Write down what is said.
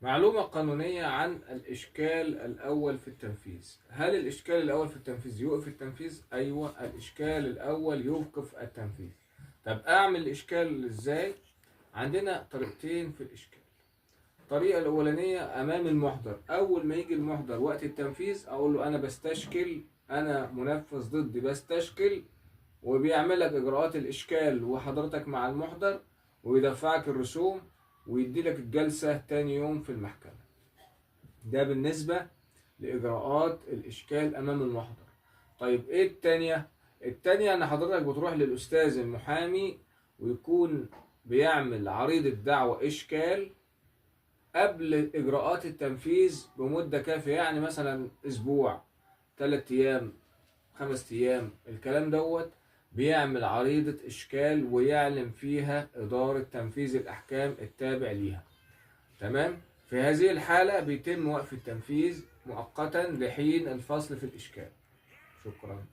معلومة قانونية عن الإشكال الأول في التنفيذ. هل الإشكال الأول في التنفيذ يوقف التنفيذ؟ أيوة، الإشكال الأول يوقف التنفيذ. طب أعمل الإشكال إزاي؟ عندنا طريقتين في الإشكال. الطريقة الأولانية أمام المحضر، أول ما يجي المحضر وقت التنفيذ أقول له أنا بستشكل، أنا منفذ ضدي بستشكل، وبيعمل لك إجراءات الإشكال وحضرتك مع المحضر، ويدفعك الرسوم، ويدي لك الجلسة تاني يوم في المحكمة. ده بالنسبة لإجراءات الإشكال أمام المحضر. طيب إيه التانية؟ التانية إن حضرتك بتروح للأستاذ المحامي، ويكون بيعمل عريضة دعوى إشكال قبل إجراءات التنفيذ بمدة كافية، يعني مثلا أسبوع، 3 أيام، 5 أيام، الكلام دوت. بيعمل عريضة إشكال ويعلم فيها إدارة تنفيذ الأحكام التابع ليها. تمام؟ في هذه الحالة بيتم وقف التنفيذ مؤقتا لحين الفصل في الإشكال. شكرا.